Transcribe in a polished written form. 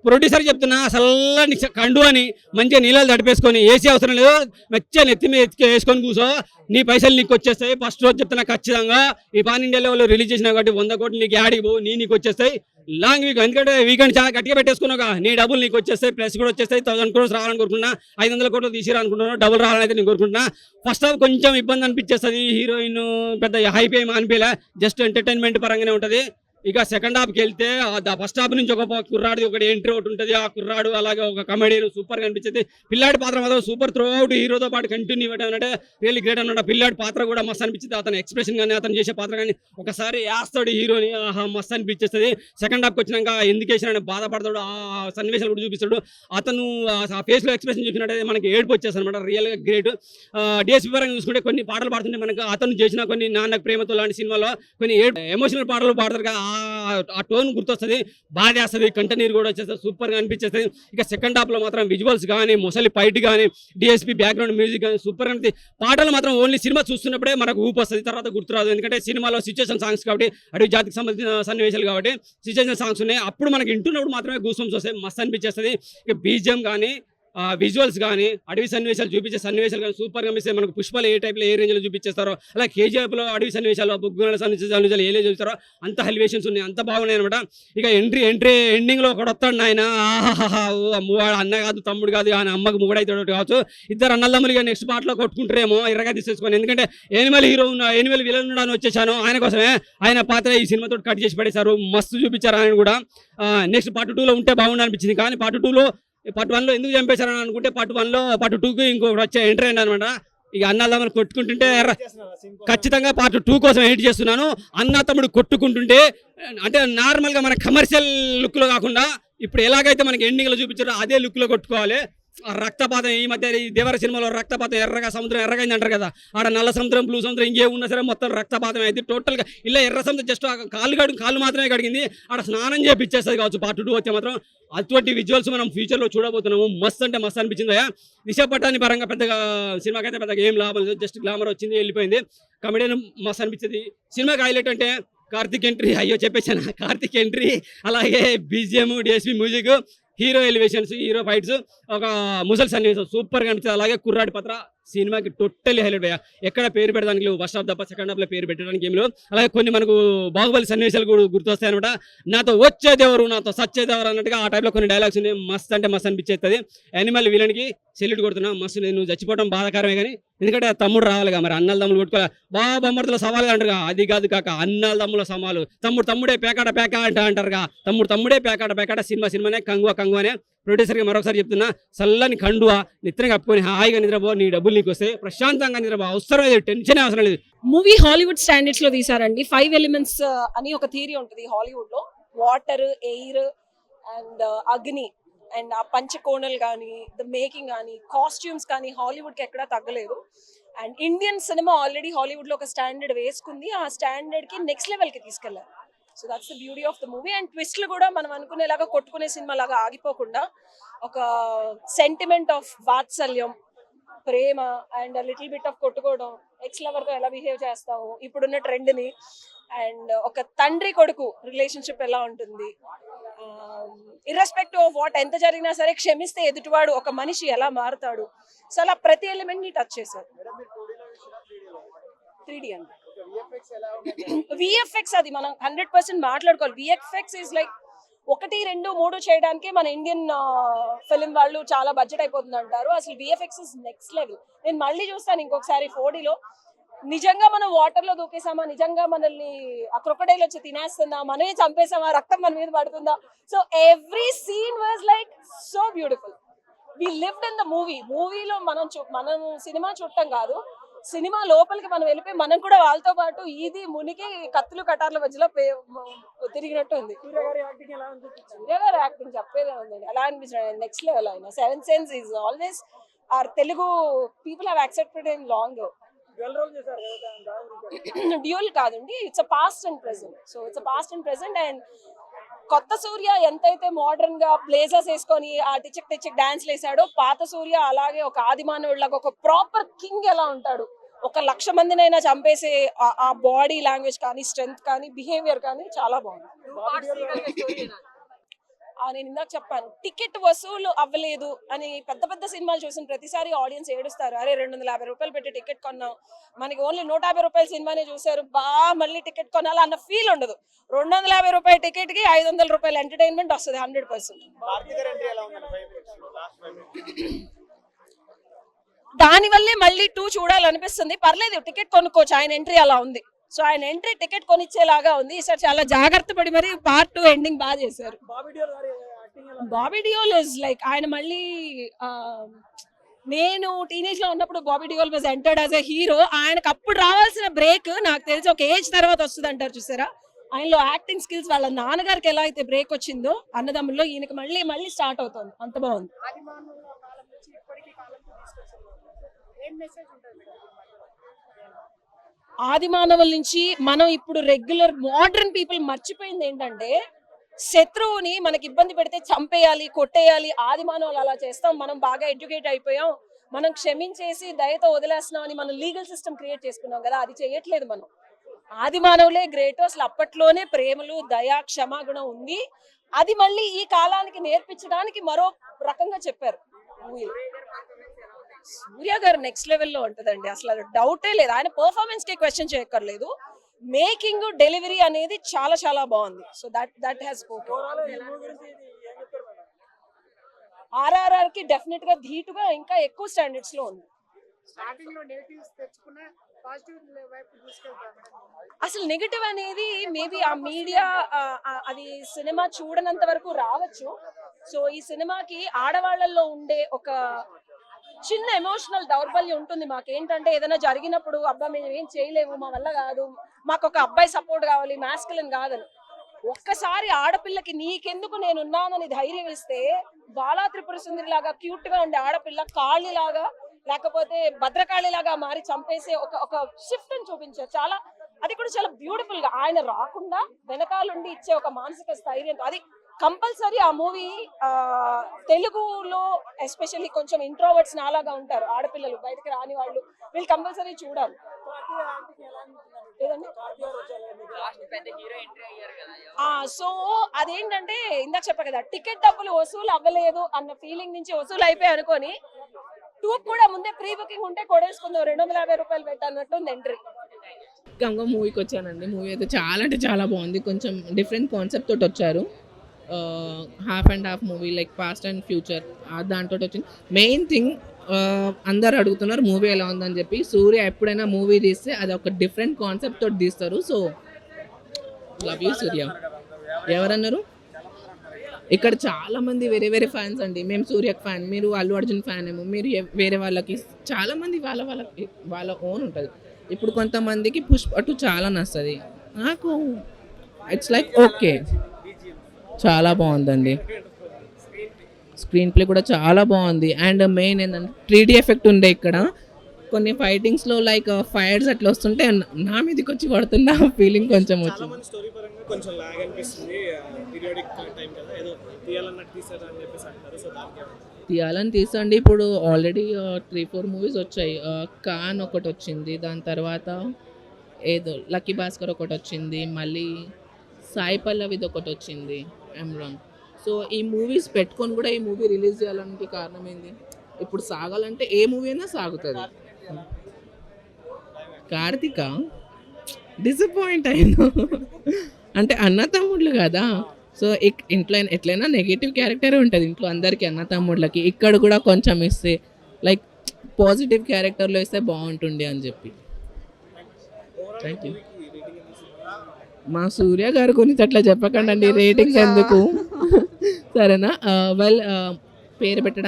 Producer చెప్తున్నా చల్లని కండు అని మంచిగా నీళ్ళు తడిపేసుకొని ఏసీ అవసరం లేదు, మంచిగా నెత్తి మీద వేసుకొని కూర్చో, నీ పైసలు నీకు వచ్చేస్తాయి. ఫస్ట్ రోజు చెప్తున్నా ఖచ్చితంగా ఈ పాన్ ఇండియా లెవెల్లో రిలీజ్ చేసినా కాబట్టి 100 కోట్లు నీకు యాడికి పోవు, నీకు వచ్చేస్తాయి. లాంగ్ వీక్ ఎందుకంటే వీకెండ్ చాలా గట్టిగా పెట్టేసుకున్నావుగా, నీ డబ్బులు నీకు వచ్చేస్తాయి, ప్లస్ కూడా వచ్చేస్తాయి. 1000 crores రావాలని కోరుకుంటున్నా, 500 కోట్లు తీసిరా అనుకుంటున్నాను, డబుల్ రావాలని అయితే నేను కోరుకుంటున్నా. ఫస్ట్ హాఫ్ కొంచెం ఇబ్బంది అనిపించేస్తుంది, హీరోయిన్ పెద్ద హైపే అనిపించలే, జస్ట్ ఎంటర్టైన్మెంట్ పరంగానే ఉంటుంది. ఇక సెకండ్ హాఫ్కి వెళ్తే ఫస్ట్ హాఫ్ నుంచి ఒక కుర్రాడు ఒకటి ఎంట్రీ ఒకటి ఉంటుంది, ఆ కుర్రాడు అలాగే ఒక కమెడియన్ సూపర్గా అనిపించింది. పిల్లాడి పాత్ర మాత్రం సూపర్, త్రూ అవుట్ హీరోతో పాటు కంటిన్యూ ఇవ్వడం అంటే రియల్లీ గ్రేట్ అన్నమాట. పిల్లాడి పాత్ర కూడా మస్తు అనిపించింది, అతని ఎక్స్ప్రెషన్ కానీ అతను చేసే పాత్ర కానీ ఒకసారి వేస్తాడు హీరోని, మస్తు అనిపించేస్తుంది. సెకండ్ హాఫ్కి వచ్చినాక ఎందుకు వేసినా బాధపడతాడు, ఆ సన్నివేశాలు కూడా చూపిస్తాడు. అతను ఆ ఫేస్లో ఎక్స్ప్రెషన్ చూసినట్టయితే మనకి ఏడుపు వచ్చేస్తుంది అనమాట, రియల్గా గ్రేట్. డిఎస్పీ పరంగా చూసుకుంటే కొన్ని పాటలు పాడుతుంటే మనకు అతను చేసిన కొన్ని నాన్నకు ప్రేమతో లాంటి సినిమాలో కొన్ని ఎమోషనల్ పాటలు పాడతారు కదా, ఆ టోన్ గుర్తొస్తుంది, బాధ వేస్తుంది, కంట నీరు కూడా వచ్చేస్తుంది, సూపర్గా అనిపించేస్తుంది. ఇక సెకండ్ హాఫ్లో మాత్రం విజువల్స్ కానీ ముసలి ఫైట్ కానీ డిఎస్పీ బ్యాక్గ్రౌండ్ మ్యూజిక్ కానీ సూపర్గా అనిపిస్తుంది. పాటలు మాత్రం ఓన్లీ సినిమా చూస్తున్నప్పుడే మనకు ఊపు వస్తుంది, తర్వాత గుర్తురాదు. ఎందుకంటే సినిమాలో సిచ్యువేషన్ సాంగ్స్ కాబట్టి, అడవి జాతికి సంబంధించిన సన్నివేశాలు కాబట్టి సిచ్యువేషన్ సాంగ్స్ ఉన్నాయి, అప్పుడు మనకి వింటున్నప్పుడు మాత్రమే గూస్ వస్తాయి, మస్తు అనిపించేస్తుంది. ఇక బీజిఎం కానీ విజువల్స్ కానీ అడవి సన్నివేశాలు చూపించే సన్నివేశాలు కానీ సూపర్గా అనిపిస్తాయి. మనకు పుష్పలు ఏ టైప్లో ఏ రేంజ్లో చూపించేస్తారో, అలా కేజీఎఫ్లో అడవి సన్నివేశాలు బుగ్గుల సన్నివేశాలు ఏ చూస్తారో అంత ఎలివేషన్స్ ఉన్నాయి, అంత బాగున్నాయి అనమాట. ఇక ఎండింగ్లో ఒకడు వస్తాడు ఆయన, వాడు అన్న కాదు తమ్ముడు కాదు, ఆయన అమ్మకు ముగుడైతాడు కావచ్చు, ఇద్దరు అన్నదమ్ములు ఇక నెక్స్ట్ పాటలో కొట్టుకుంటారేమో ఎర్రగా తీసేసుకొని. ఎందుకంటే ఎనిమల్ హీరో ఎనిమల్ విలన్ ఉన్నాడని వచ్చేసాను, ఆయన కోసమే ఆయన పాత్ర ఈ సినిమాతో కట్ చేసి పడేశారు, మస్తు చూపించారు ఆయన కూడా. నెక్స్ట్ పార్ట్ 2లో ఉంటే బాగుండు అనిపించింది, కానీ పార్ట్ 2లో పార్ట్ 1లో ఎందుకు చంపేశారని అనుకుంటే పార్ట్ 1లో పార్ట్ 2కి ఇంకొకటి వచ్చే ఎంట్రీ అయింది అనమాట. ఇక అన్నదమ్ములు కొట్టుకుంటుంటే ఖచ్చితంగా పార్ట్ 2 కోసం వెయిట్ చేస్తున్నాను. అన్న తమ్ముడు కొట్టుకుంటుంటే అంటే నార్మల్గా మన కమర్షియల్ లుక్లో కాకుండా ఇప్పుడు ఎలాగైతే మనకి ఎండింగ్లో చూపించారో అదే లుక్లో కొట్టుకోవాలి. రక్తపాతం ఈ మధ్య దేవర సినిమాలో రక్తపాతం ఎర్రగా సముద్రం ఎర్రగైంది అంటారు కదా, ఆడ నల్ల సముద్రం బ్లూ సముద్రం ఇంకేమున్నా సరే మొత్తం రక్తపాతం అయితే టోటల్గా ఇలా ఎర్ర సముద్రం జస్ట్ కాళ్ళు మాత్రమే కడిగింది, ఆడ స్నానం చేపిచ్చేస్తుంది కావచ్చు పార్ట్ 2 వచ్చే మాత్రం. అటువంటి విజువల్స్ మనం ఫ్యూచర్లో చూడబోతున్నాము, మస్తు అంటే మస్తు అనిపించింది. దిశ పట్టాని పరంగా పెద్దగా సినిమాకైతే పెద్దగా ఏం లాభం లేదు, జస్ట్ గ్లామర్ వచ్చింది వెళ్ళిపోయింది. కమెడియన్ మస్తు అనిపించింది. సినిమాకి హైలైట్ అంటే కార్తిక్ ఎంట్రీ, అయ్యో చెప్పేసాను, కార్తిక్ ఎంట్రీ, అలాగే BGM DSP music, hero elevations, hero fights, ఒక ముసలి సన్నివేశం సూపర్గా అనిపిస్తుంది. అలాగే కుర్రాడి పాత్ర సినిమాకి టోటల్లీ హైలైట్ అయ్యా. ఎక్కడ పేరు పెట్టడానికి లేవు, ఫస్ట్ హాఫ్ తప్ప సెకండ్ హాఫ్లో పేరు పెట్టడానికి ఏం లేవు. అలాగే కొన్ని మనకు బాహుబలి సన్నివేశాలు కూడా గుర్తొస్తాయి అనమాట. నాతో వచ్చేదేవరు నాతో సచ్చేదేవరు అన్నట్టుగా ఆ టైప్లో కొన్ని డైలాగ్స్ ఉన్నాయి, మస్త్ అంటే మస్తు అనిపించేస్తుంది. యానిమల్ విలన్కి సెల్యూట్ కొడుతున్నా, మస్తు. నేను చచ్చిపోవడం బాధాకరమే కానీ ఎందుకంటే తమ్ముడు రావాలిగా, మరి అన్నల తమ్ముడు కొట్టుకోవాలి, బొమ్మర్తుల సవాలుగా అంటారుగా, అది కాదు కాక అన్నల తమ్ముల సమాలు, తమ్ముడే పేకాట అంటారుగా, తమ్ముడే పేకాట సినిమానే కంగువ అనే ప్రొడ్యూసర్గా మరొకసారి చెప్తున్నా, చల్లని కండువా నిద్ర కప్పుకొని హాయిగా నిద్రపో, నీ డబ్బులు నీకు వస్తాయి, ప్రశాంతంగా నిద్రపో, అవసరం లేదు, టెన్షన్ అవసరం లేదు. మూవీ హాలీవుడ్ స్టాండర్డ్స్ లో తీసారండి. 5 ఎలిమెంట్స్ అని ఒక థియరీ ఉంటుంది హాలీవుడ్ లో, వాటర్, ఎయిర్ అండ్ అగ్ని అండ్ ఆ పంచకోణలు కానీ, ద మేకింగ్ కానీ, కాస్ట్యూమ్స్ కానీ హాలీవుడ్ కి ఎక్కడా తగ్గలేదు. And Indian cinema already Hollywood లో ఒక స్టాండర్డ్ వేసుకుంది, ఆ స్టాండర్డ్ కి నెక్స్ట్ లెవెల్ కి తీసుకెళ్లారు. So that's the beauty of the movie. And ట్విస్ట్లు కూడా మనం అనుకునేలాగా కొట్టుకునే సినిమా లాగా ఆగిపోకుండా ఒక సెంటిమెంట్ ఆఫ్ వాత్సల్యం, ప్రేమ అండ్ లిటిల్ బిట్ ఆఫ్ కొట్టుకోవడం, ఎక్స్ లవర్ తో ఎలా బిహేవ్ చేస్తాము ఇప్పుడున్న ట్రెండ్ ని, అండ్ ఒక తండ్రి కొడుకు రిలేషన్షిప్ ఎలా ఉంటుంది, ఇర్రెస్పెక్టివ్ ఆఫ్ వాట్ ఎంత జరిగినా సరే క్షమిస్తే ఎదుటివాడు ఒక మనిషి ఎలా మారుతాడు. సో అలా ప్రతి ఎలిమెంట్ ని టచ్ చేశారు. 3D అండి. విఎఫ్ఎక్స్ అది మనం 100% మాట్లాడుకోవాలి. విఎఫ్ఎక్స్ ఈజ్ లైక్ 1, 2, 3 చేయడానికి మన ఇండియన్ ఫిలిం వాళ్ళు చాలా బడ్జెట్ అయిపోతుంది అంటారు. అసలు విఎఫ్ఎక్స్ ఇస్ నెక్స్ట్ లెవెల్. నేను మళ్ళీ చూస్తాను ఇంకొకసారి 4Dలో. నిజంగా మనం వాటర్ లో దూకేసామా, నిజంగా మనల్ని ఆ క్రొకడైల్ వచ్చి తినేస్తుందా, మనమే చంపేసామా, రక్తం మన మీద పడుతుందా. So every scene was like so beautiful. We lived in the మూవీలో మనం సినిమా చూడటం కాదు, సినిమా లోపలికి మనం వెళ్ళిపోయి మనం కూడా వాళ్ళతో పాటు ఇది మునికి కత్తులు కటార్ల మధ్యలో తిరిగినట్టు ఉంది. సూర్య గారి యాక్టింగ్ చెప్పేదే ఉందండి, అలా అనిపించాడు, నెక్స్ట్ లెవెల్. ఆయన 7th Sense is always are Telugu people have accepted in long. Dual కాదండి, it's a past and present. So it's a past and present. And కొత్త సూర్య ఎంతైతే మోడర్న్ గా ప్లేసెస్ వేసుకొని ఆ టిచక్ డాన్స్ వేసాడో, పాత సూర్య అలాగే ఒక ఆదిమానవుడిలాగా ఒక ప్రాపర్ కింగ్ ఎలా ఉంటాడు, 1,00,000 మందినైనా చంపేసే ఆ బాడీ లాంగ్వేజ్ కానీ, స్ట్రెంగ్త్ కానీ, బిహేవియర్ కానీ చాలా బాగుంది. నేను ఇందాక చెప్పాను టికెట్ వసూలు అవ్వలేదు అని పెద్ద పెద్ద సినిమాలు చూసిన ప్రతిసారి ఆడియన్స్ ఏడుస్తారు. అరే 250 రూపాయలు పెట్టి టికెట్ కొన్నాం, మనకి ఓన్లీ 150 రూపాయల సినిమానే చూసారు, మళ్ళీ టికెట్ కొనాలా అన్న ఫీల్ ఉండదు. 250 రూపాయల టికెట్ కి 500 రూపాయల ఎంటర్టైన్మెంట్ వస్తుంది 100%. దానివల్లే మళ్ళీ 2 చూడాలనిపిస్తుంది. పర్లేదు, టికెట్ కొనుక్కోవచ్చు, ఆయన ఎంట్రీ అలా ఉంది. సో ఆయన ఎంట్రీ టికెట్ కొనిచ్చేలాగా ఉంది. ఈసారి చాలా జాగ్రత్త పడి మరి పార్ట్ 2 ఎండింగ్ బాగా చేశారు. బాబీ డియోల్ ఇస్ లైక్ ఆయన మళ్ళీ నేను టీనేజ్ లో ఉన్నప్పుడు Bobby Deol was entered as a hero. ఆయనకు అప్పుడు రావాల్సిన బ్రేక్ నాకు తెలిసి ఒక ఏజ్ తర్వాత వస్తుంది అంటారు చూసారా, ఆయనలో యాక్టింగ్ స్కిల్స్ వాళ్ళ నాన్నగారికి ఎలా అయితే బ్రేక్ వచ్చిందో అన్నదమ్ముల్లో ఈయనకి మళ్ళీ స్టార్ట్ అవుతుంది. అంత బాగుంది. ఆది మానవుల నుంచి మనం ఇప్పుడు రెగ్యులర్ మోడర్న్ పీపుల్ మర్చిపోయింది ఏంటంటే శత్రువుని మనకి ఇబ్బంది పెడితే చంపేయాలి, కొట్టేయాలి. ఆది మానవులు అలా చేస్తాం. మనం బాగా ఎడ్యుకేట్ అయిపోయాం, మనం క్షమించేసి దయతో వదిలేస్తున్నాం అని మనం లీగల్ సిస్టమ్ క్రియేట్ చేసుకున్నాం కదా, అది చేయట్లేదు మనం. ఆది మానవులే గ్రేట్. అసలు అప్పట్లోనే ప్రేమలు, దయ, క్షమాగుణం ఉంది. అది మళ్ళీ ఈ కాలానికి నేర్పించడానికి మరో రకంగా చెప్పారు మూవీలో. సూర్య గారు నెక్స్ట్ లెవెల్లో ఉంటుందండి, అసలు డౌటే లేదు. ఆయన పర్ఫార్మెన్స్ కి క్వశ్చన్ చేయక్కర్లేదు, మేకింగ్ డెలివరీ అనేది చాలా చాలా బాగుంది. సో దట్ హ్యాస్ ఆర్ఆర్ఆర్ కి డెఫినెట్ గా ధీటుగా ఇంకా ఎక్కువ స్టాండర్డ్స్ లో ఉంది. అసలు నెగటివ్ అనేది మేబీ ఆ మీడియా అది సినిమా చూడనంత వరకు రావచ్చు. సో ఈ సినిమాకి ఆడవాళ్లలో ఉండే ఒక చిన్న ఎమోషనల్ దౌర్బల్యం ఉంటుంది. మాకేంటంటే ఏదైనా జరిగినప్పుడు అబ్బా మేము ఏం చేయలేము, మా వల్ల కాదు, మాకు ఒక అబ్బాయి సపోర్ట్ కావాలి, మాస్కులిన్ కాదని. ఒక్కసారి ఆడపిల్లకి నీకెందుకు నేనున్నానని ధైర్యం ఇస్తే బాలా త్రిపుర సుందరి లాగా క్యూట్ గా ఉండే ఆడపిల్ల కాళీ లాగా లేకపోతే భద్రకాళి లాగా మారి చంపేసే ఒక షిఫ్ట్ అని చూపించారు. చాలా అది కూడా చాలా బ్యూటిఫుల్ గా ఆయన రాకుండా వెనకాలండి ఇచ్చే ఒక మానసిక స్థైర్యం. అది కంపల్సరీ ఆ మూవీ తెలుగులో ఎస్పెషల్లీ కొంచెం ఇంట్రోవర్ట్స్ నాలాగా ఉంటారు ఆడపిల్లలు, బయటకు రాని వాళ్ళు, వీళ్ళు కంపల్సరీ చూడాలి. సో అదేంటంటే ఇందాక చెప్పా కదా, టికెట్ డబ్బులు వసూలు అవ్వలేదు అన్న ఫీలింగ్ నుంచి వసూలు అయిపోయి అనుకొని 2 కూడా ముందే ప్రీ బుకింగ్ ఉంటే కొడేసుకుందాం 250 రూపాయలు పెట్టన్నట్టు ఎంట్రీ. గంగ మూవీకి వచ్చానండి. మూవీ అయితే చాలా అంటే చాలా బాగుంది. కొంచెం డిఫరెంట్ కాన్సెప్ట్ తోటి వచ్చారు. Half and half movie like past and future దాంతో వచ్చింది. మెయిన్ థింగ్ అందరు అడుగుతున్నారు మూవీ ఎలా ఉందని చెప్పి. సూర్య ఎప్పుడైనా మూవీ తీస్తే అది ఒక డిఫరెంట్ కాన్సెప్ట్ తోటి తీస్తారు. సో లవ్ యూ సూర్య. ఎవరన్నారు? ఇక్కడ చాలా మంది వేరే వేరే ఫ్యాన్స్ అండి. మేము సూర్యకి ఫ్యాన్, మీరు అల్లు అర్జున్ ఫ్యాన్ ఏమో, మీరు వేరే వాళ్ళకి చాలా మంది వాళ్ళ ఓన్ ఉంటుంది. ఇప్పుడు కొంతమందికి పుష్ప 2 చాలా నచ్చుతుంది. నాకు ఇట్స్ లైక్ ఓకే, చాలా బాగుందండి. స్క్రీన్ ప్లే కూడా చాలా బాగుంది. అండ్ మెయిన్ ఏంటంటే 3D ఎఫెక్ట్ ఉండే ఇక్కడ కొన్ని ఫైటింగ్స్లో లైక్ ఫైర్స్ అట్లా వస్తుంటే నా మీదకి వచ్చి పడుతున్న ఫీలింగ్ కొంచెం వచ్చింది. కొంచెం లాగ్ అనిపిస్తుంది, పీరియాడిక్ టైం కదా, ఏదో తీయాలన్నట్టు తీసారు అని చెప్పేసి అంటారు. సో దానికి తీయాలని తీసండి. ఇప్పుడు ఆల్రెడీ 3-4 మూవీస్ వచ్చాయి. ఖాన్ ఒకటి వచ్చింది, దాని తర్వాత ఏదో లక్కీ భాస్కర్ ఒకటి వచ్చింది, మళ్ళీ సాయి పల్లవిది ఒకటి వచ్చింది, అమ్రాన్. సో ఈ మూవీస్ పెట్టుకొని కూడా ఈ మూవీ రిలీజ్ చేయాలనికి కారణం ఏంది? ఇప్పుడు సాగాలంటే ఏ మూవీ అయినా సాగుతుంది. కార్తిక డిసప్పాయింట్ అయినా అంటే అన్న తమ్ముళ్ళు కదా. సో ఇంట్లో ఎట్లయినా నెగిటివ్ క్యారెక్టర్ ఉంటుంది ఇంట్లో అందరికీ, అన్న తమ్ముళ్ళకి. ఇక్కడ కూడా కొంచెం ఇస్తే లైక్ పాజిటివ్ క్యారెక్టర్లో ఇస్తే బాగుంటుండే అని చెప్పి. Thank you. మా సూర్య గారి గురించి అట్లా చెప్పకండి, రేటింగ్స్ ఎందుకు, సరేనా? వెల్ పేరు పెట్టడానికి